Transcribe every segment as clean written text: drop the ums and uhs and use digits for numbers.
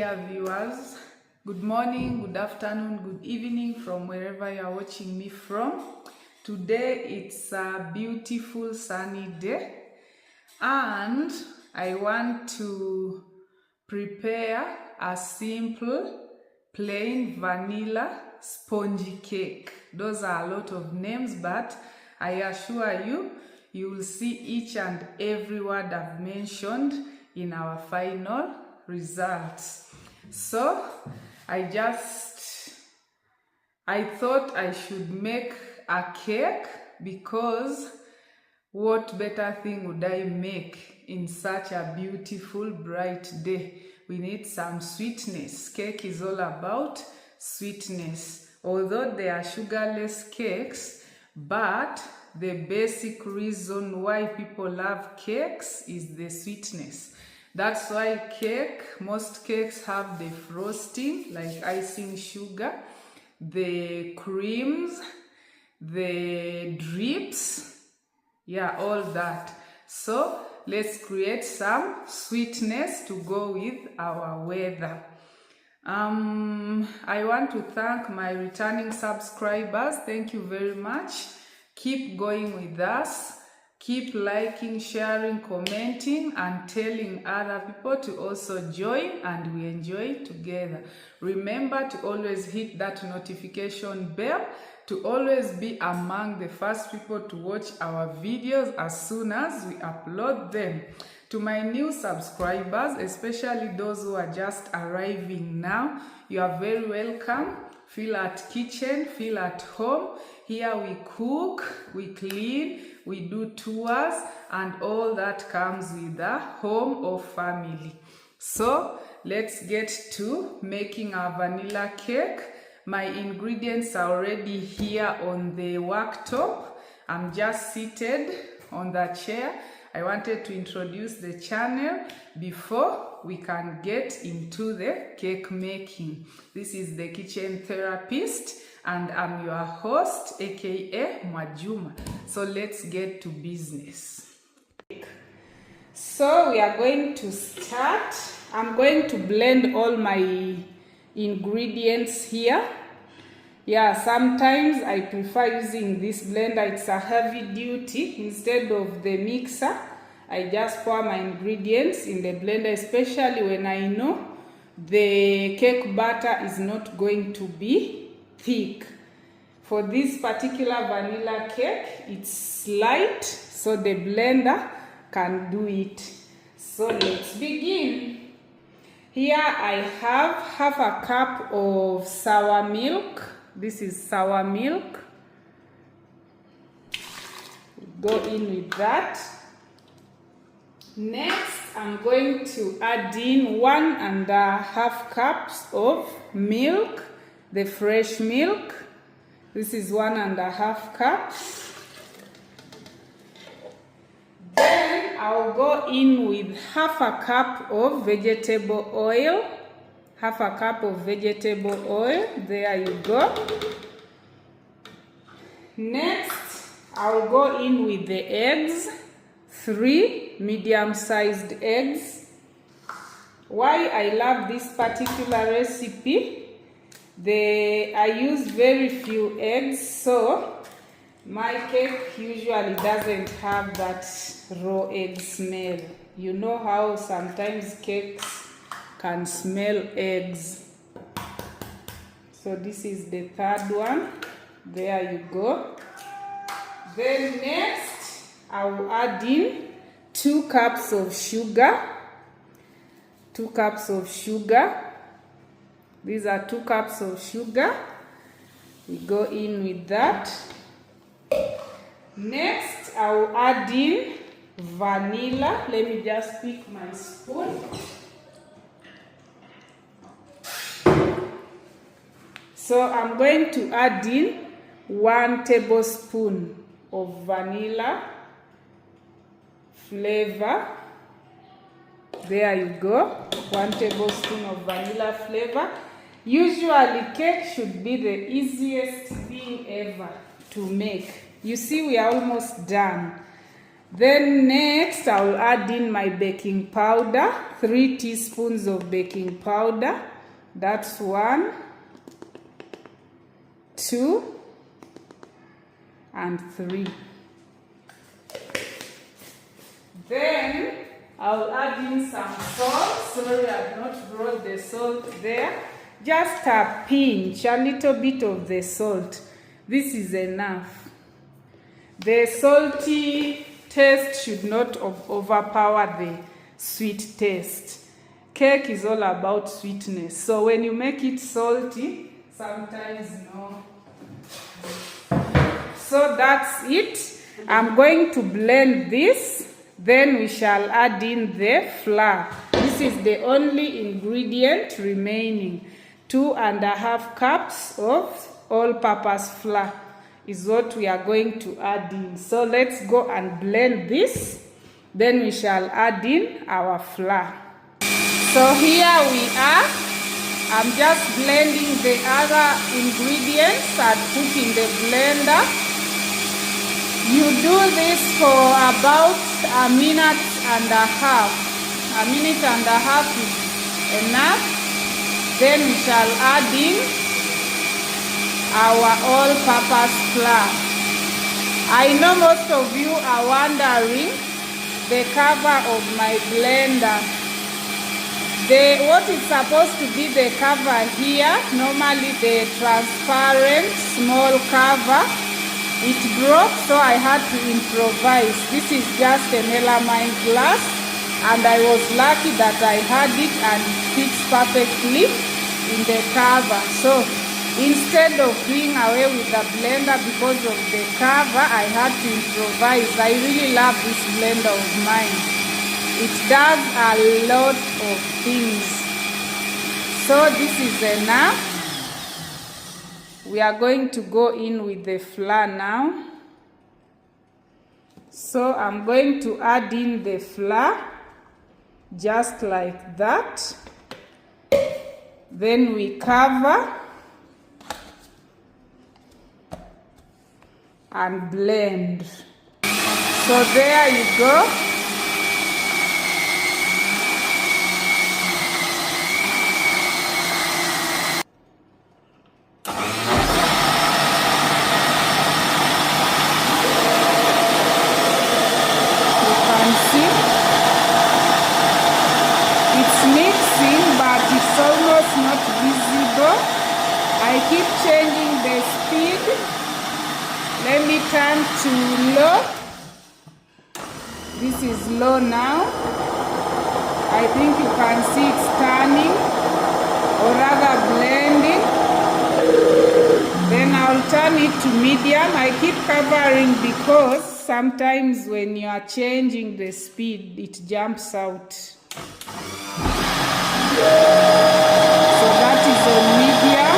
dear viewers. Good morning, good afternoon, good evening from wherever you are watching me from. Today it's a beautiful sunny day and I want to prepare a simple plain vanilla spongy cake. Those are a lot of names, but I assure you, you will see each and every word I've mentioned in our final results. So I thought I should make a cake, because what better thing would I make in such a beautiful bright day? We need some sweetness. Cake is all about sweetness. Although they are sugarless cakes, but the basic reason why people love cakes is the sweetness. That's why most cakes have the frosting, like icing sugar, the creams, the drips, yeah, all that. So let's create some sweetness to go with our weather. I want to thank my returning subscribers. Thank you very much. Keep going with us. Keep liking, sharing, commenting, and telling other people to also join, and we enjoy together. Remember to always hit that notification bell to always be among the first people to watch our videos as soon as we upload them. To my new subscribers, especially those who are just arriving now, you are very welcome. Feel at kitchen, feel at home. Here we cook, we clean, we do tours, and all that comes with a home or family. So let's get to making our vanilla cake. My ingredients are already here on the worktop. I'm just seated on the chair. I wanted to introduce the channel before we can get into the cake making. This is the kitchen therapist, and I'm your host, aka Mwajuma. So let's get to business. So we are going to start. I'm going to blend all my ingredients here. Yeah, sometimes I prefer using this blender. It's a heavy duty. Instead of the mixer, I just pour my ingredients in the blender, especially when I know the cake batter is not going to be thick. For this particular vanilla cake, it's light, so the blender can do it. So let's begin. Here I have half a cup of sour milk. This is sour milk. Go in with that. Next, I'm going to add in 1.5 cups of milk, the fresh milk. This is 1.5 cups. Then I'll go in with half a cup of vegetable oil. Half a cup of vegetable oil. There you go. Next, I'll go in with the eggs. 3 medium-sized eggs. Why I love this particular recipe, I use very few eggs, so my cake usually doesn't have that raw egg smell. You know how sometimes cakes can smell eggs. So this is the third one. There you go. Then next, I will add in 2 cups of sugar. 2 cups of sugar. These are 2 cups of sugar. We go in with that. Next, I will add in vanilla. Let me just pick my spoon. So I'm going to add in 1 tablespoon of vanilla flavor. There you go. 1 tablespoon of vanilla flavor. Usually cake should be the easiest thing ever to make. You see, we are almost done. Then next I will add in my baking powder, 3 teaspoons of baking powder. That's 1, 2, and 3. Then I will add in some salt. Sorry, I have not brought the salt there. Just a pinch, a little bit of the salt. This is enough. The salty taste should not overpower the sweet taste. Cake is all about sweetness. So when you make it salty, sometimes no. So that's it. I'm going to blend this. Then we shall add in the flour. This is the only ingredient remaining. 2.5 cups of all-purpose flour is what we are going to add in. So let's go and blend this. Then we shall add in our flour. So here we are. I'm just blending the other ingredients and put in the blender. You do this for about 1.5 minutes. 1.5 minutes is enough. Then we shall add in our all-purpose flour. I know most of you are wondering the cover of my blender. What is supposed to be the cover here, normally the transparent small cover, it broke, so I had to improvise. This is just an melamine glass, and I was lucky that I had it and it fits perfectly in the cover. So instead of doing away with the blender because of the cover, I had to improvise. I really love this blender of mine. It does a lot of things. So this is enough. We are going to go in with the flour now. So I'm going to add in the flour just like that. Then we cover and blend. So there you go. I keep changing the speed. Let me turn to low. This is low now. I think you can see it's turning, or rather blending. Then I'll turn it to medium. I keep covering because sometimes when you are changing the speed, it jumps out. So that is on medium.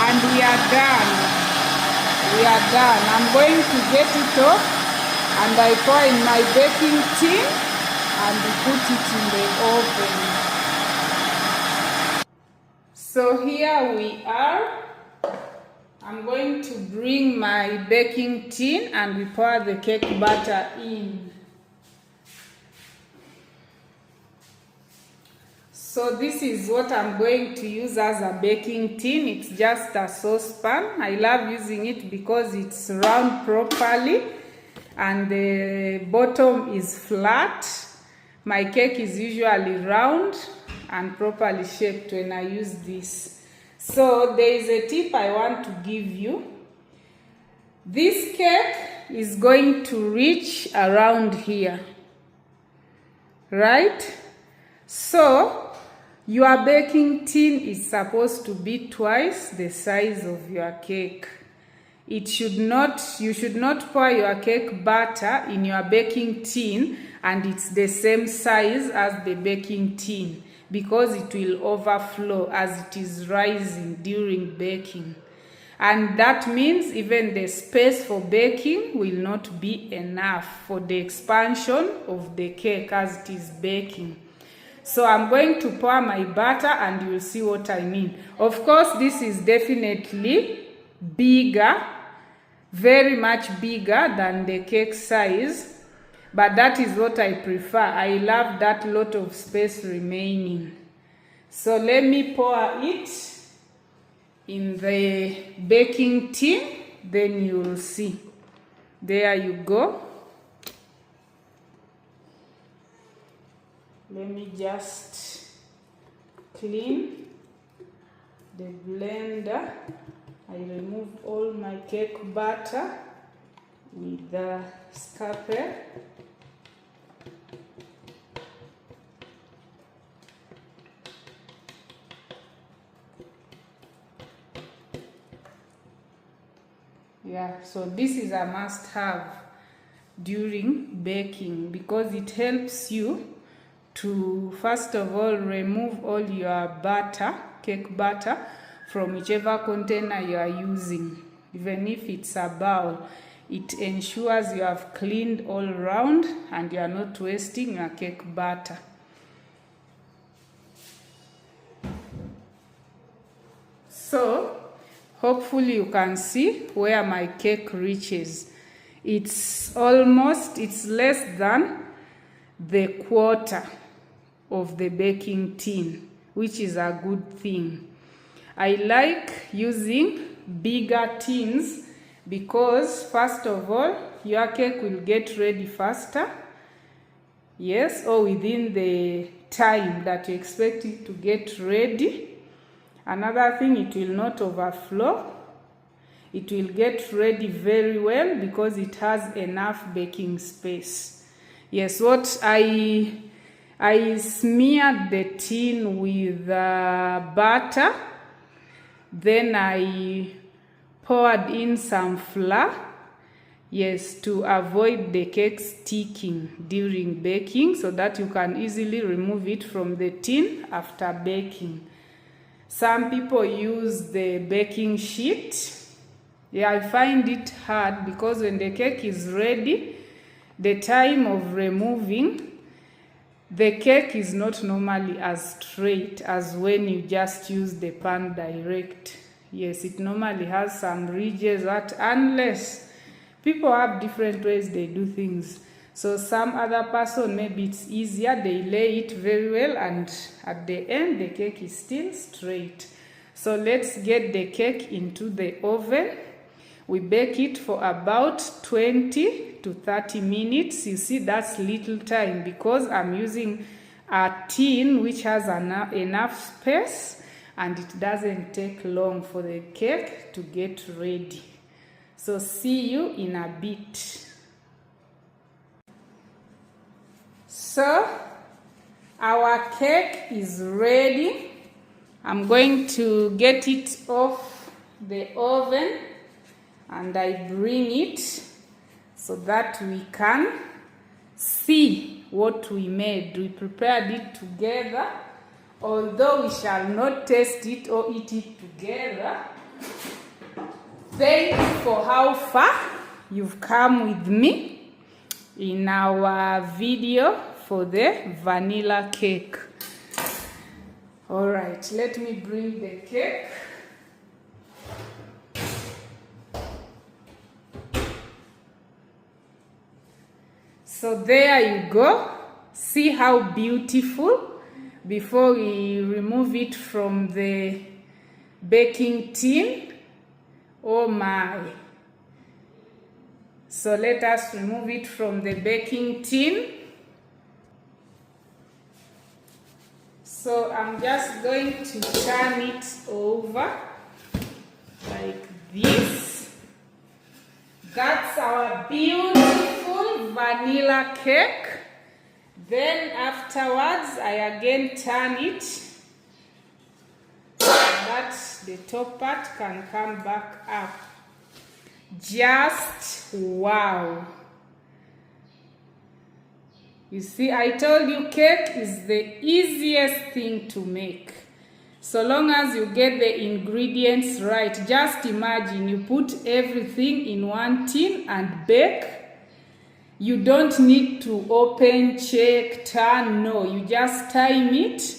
And we are done. We are done. I'm going to get it off and I pour in my baking tin and put it in the oven. So here we are. I'm going to bring my baking tin and we pour the cake batter in. So this is what I'm going to use as a baking tin. It's just a saucepan. I love using it because it's round properly and the bottom is flat. My cake is usually round and properly shaped when I use this. So there is a tip I want to give you. This cake is going to reach around here, right? So your baking tin is supposed to be twice the size of your cake. You should not pour your cake batter in your baking tin and it's the same size as the baking tin because it will overflow as it is rising during baking. And that means even the space for baking will not be enough for the expansion of the cake as it is baking. So I'm going to pour my batter and you'll see what I mean. Of course, this is definitely bigger very much bigger than the cake size, but that is what I prefer. I love that lot of space remaining. So let me pour it in the baking tin, then you'll see. There you go. Let me just clean the blender. I remove all my cake batter with the scalpel. Yeah, so this is a must-have during baking because it helps you to, first of all, remove all your batter, cake batter, from whichever container you are using. Even if it's a bowl, it ensures you have cleaned all around and you are not wasting your cake batter. So hopefully you can see where my cake reaches. It's less than the quarter of the baking tin, which is a good thing. I like using bigger tins because, first of all, your cake will get ready faster. Yes, or within the time that you expect it to get ready. Another thing, it will not overflow. It will get ready very well because it has enough baking space. Yes, what I smeared the tin with butter. Then I poured in some flour, yes, to avoid the cake sticking during baking so that you can easily remove it from the tin after baking. Some people use the baking sheet. Yeah, I find it hard because when the cake is ready, the time of removing, the cake is not normally as straight as when you just use the pan direct. Yes, it normally has some ridges that, unless people have different ways they do things. So some other person, maybe it's easier, they lay it very well and at the end the cake is still straight. So let's get the cake into the oven. We bake it for about 20 to 30 minutes. You see, that's little time because I'm using a tin which has enough space and it doesn't take long for the cake to get ready. So see you in a bit. So our cake is ready. I'm going to get it off the oven and I bring it so that we can see what we made. We prepared it together, although we shall not taste it or eat it together. Thank you for how far you've come with me in our video for the vanilla cake. All right, let me bring the cake. So there you go. See how beautiful before we remove it from the baking tin. Oh my. So let us remove it from the baking tin. So I'm just going to turn it over like this. That's our beautiful vanilla cake. Then afterwards, I again turn it so that the top part can come back up. Just wow. You see, I told you cake is the easiest thing to make. So long as you get the ingredients right. Just imagine you put everything in one tin and bake. You don't need to open, check, turn, no. You just time it.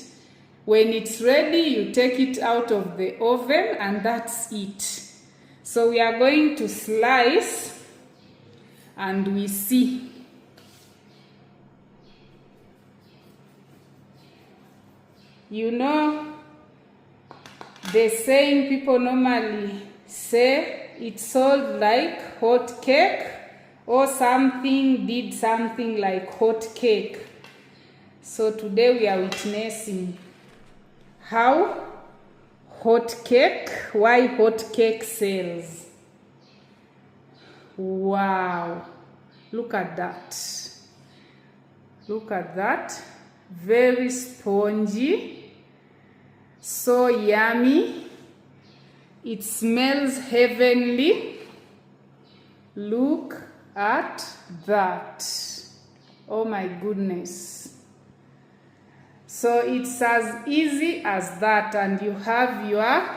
When it's ready, you take it out of the oven and that's it. So we are going to slice and we see. You know, the saying people normally say, it's sold like hot cake, or something did something like hot cake. So today we are witnessing how why hot cake sells. Wow, look at that. Look at that. Very spongy, so yummy. It smells heavenly. Look at that. Oh my goodness. So it's as easy as that, and you have your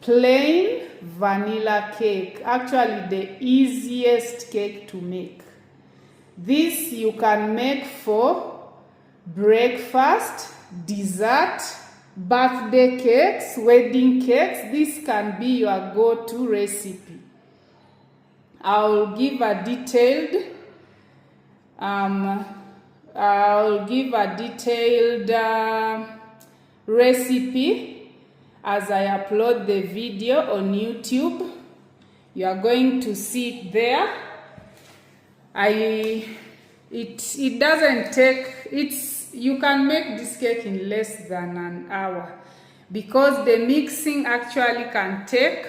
plain vanilla cake. Actually the easiest cake to make. This you can make for breakfast, dessert, birthday cakes, wedding cakes. This can be your go-to recipe. I'll give a detailed recipe as I upload the video on YouTube. You are going to see it there. It doesn't take, you can make this cake in less than an hour, because the mixing actually can take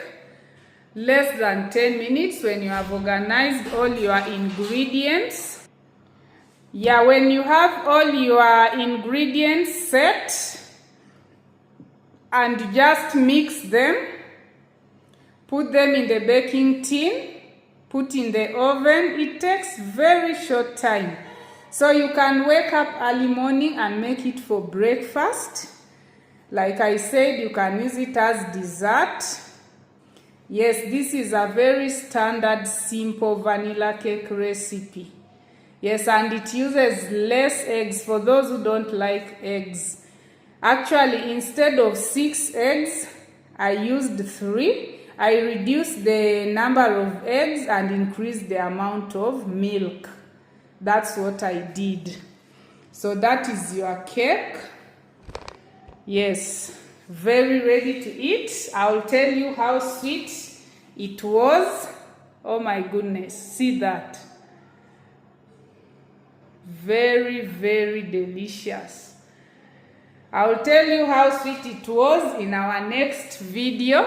less than 10 minutes when you have organized all your ingredients. Yeah, when you have all your ingredients set and you just mix them, put them in the baking tin, put in the oven. It takes very short time. So you can wake up early morning and make it for breakfast. Like I said, you can use it as dessert. Yes, this is a very standard, simple vanilla cake recipe. Yes, and it uses less eggs for those who don't like eggs. Actually, instead of 6 eggs, I used 3. I reduced the number of eggs and increased the amount of milk. That's what I did. So that is your cake. Yes, very ready to eat. I'll tell you how sweet it was. Oh my goodness, see that. Very, very delicious. I'll tell you how sweet it was in our next video.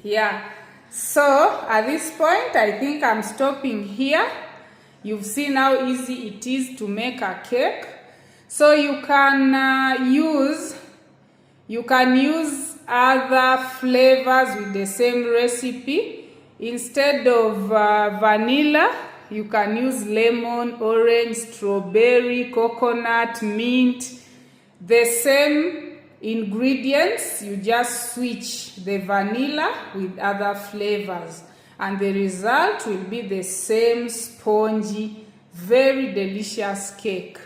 Yeah, so at this point I think I'm stopping here. You've seen how easy it is to make a cake. So you can use other flavors with the same recipe. Instead of vanilla, you can use lemon, orange, strawberry, coconut, mint. The same ingredients, you just switch the vanilla with other flavors, and the result will be the same spongy, very delicious cake.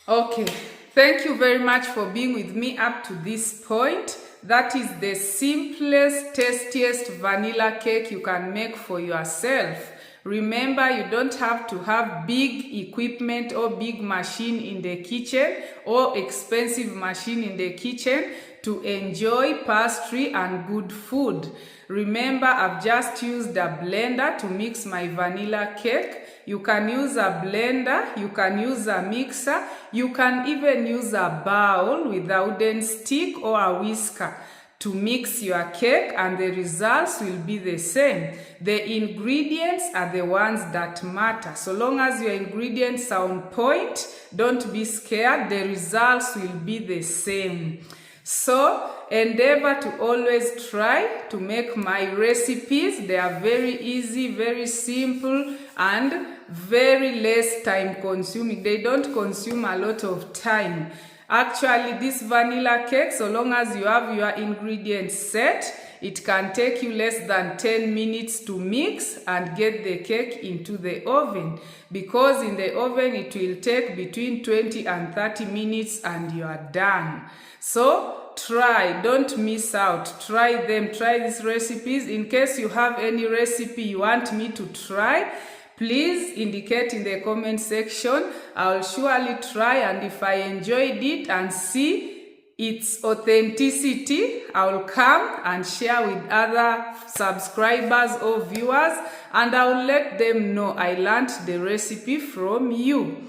Okay, thank you very much for being with me up to this point. That is the simplest, tastiest vanilla cake you can make for yourself. Remember, you don't have to have big equipment or big machine in the kitchen or expensive machine in the kitchen to enjoy pastry and good food. Remember, I've just used a blender to mix my vanilla cake. You can use a blender, you can use a mixer, you can even use a bowl with a wooden stick or a whisker to mix your cake, and the results will be the same. The ingredients are the ones that matter. So long as your ingredients are on point, don't be scared, the results will be the same. So endeavor to always try to make my recipes. They are very easy, very simple, and very less time consuming. They don't consume a lot of time. Actually, this vanilla cake, so long as you have your ingredients set, It can take you less than 10 minutes to mix and get the cake into the oven, because in the oven it will take between 20 and 30 minutes and you are done. So try, don't miss out. Try them, try these recipes. In case you have any recipe you want me to try, please indicate in the comment section. I'll surely try, and if I enjoyed it and see its authenticity, I'll come and share with other subscribers or viewers, and I'll let them know I learned the recipe from you.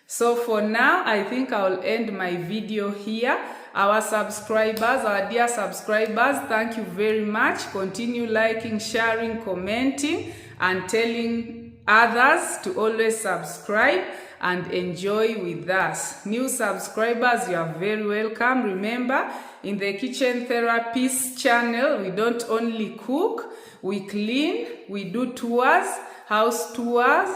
So for now, I think I'll end my video here. Our subscribers, our dear subscribers, thank you very much. Continue liking, sharing, commenting, and telling others to always subscribe and enjoy with us. New subscribers, you are very welcome. Remember, in the Kitchen Therapist channel, we don't only cook, we clean, we do tours, house tours,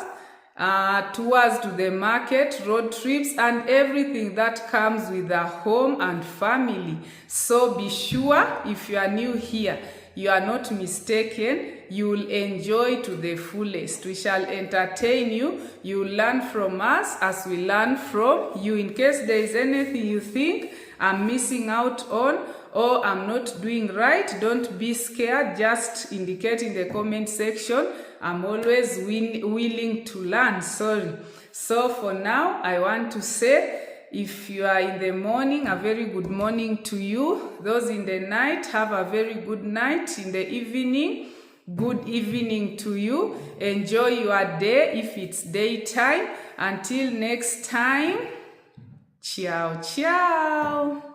tours to the market, road trips, and everything that comes with a home and family. So be sure, if you are new here, you are not mistaken. You will enjoy to the fullest. We shall entertain you. You will learn from us as we learn from you. In case there is anything you think I'm missing out on or I'm not doing right, don't be scared. Just indicate in the comment section. I'm always willing to learn. Sorry. So for now, I want to say, if you are in the morning, a very good morning to you. Those in the night, have a very good night. In the evening, good evening to you. Enjoy your day if it's daytime. Until next time, ciao, ciao.